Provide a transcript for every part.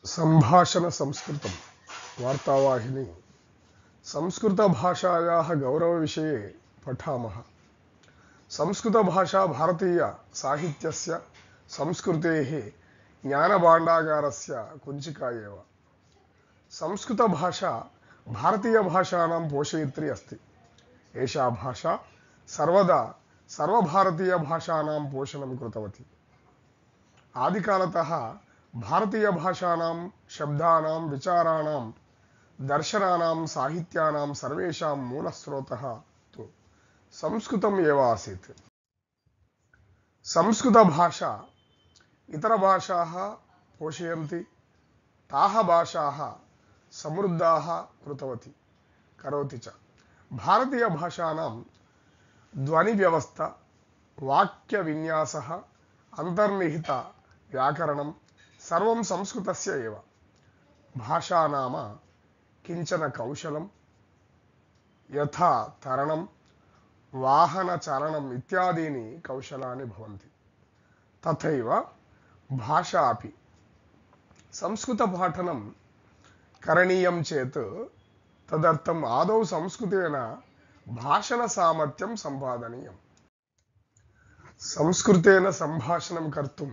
संभाषण संस्कृतं वार्तावाहिनी संस्कृतभाषायाः गौरवविषये पठामः। संस्कृतभाषा भारतीय साहित्यस्य संस्कृतेः ज्ञानभाण्डागारस्य कुञ्चिका एव। संस्कृतभाषा भारतीयभाषाणां पोषयित्री अस्ति। एषा भाषा सर्वदा सर्वभारतीयभाषाणां पोषणं कृतवती। आदिकालतः भारतीयभाषाणां शब्दानां विचाराणां दर्शनानां साहित्यानां सर्वेषां मूलस्रोतः तु संस्कृतम् एव आसीत्। संस्कृतभाषा इतरभाषाः पोषयन्ति, ताः भाषाः समृद्धाः कृतवती करोति च। भारतीयभाषाणां ध्वनिव्यवस्था, वाक्यविन्यासः, अन्तर्निहित व्याकरणं सर्वं संस्कृतस्य एव। भाषा नाम किञ्चन कौशलं, यथा तरणं, वाहनचालनम् इत्यादीनि कौशलानि भवन्ति। तथैव भाषा अपि। संस्कृतपाठनं करणीयं चेत् तदर्थम् आदौ संस्कृतेन भाषणसामर्थ्यं सम्पादनीयम्। संस्कृतेन सम्भाषणं कर्तुं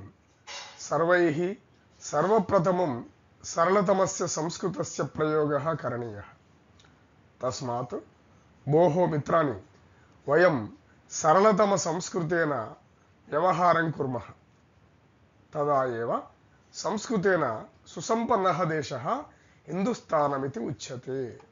सर्वैः सर्वप्रथमं सरलतमस्य संस्कृतस्य प्रयोगः करणीयः। तस्मात् भोः मित्राणि, वयं सरलतमसंस्कृतेन व्यवहारं कुर्मः। तदा एव संस्कृतेन सुसम्पन्नः देशः हिन्दुस्तानमिति उच्यते।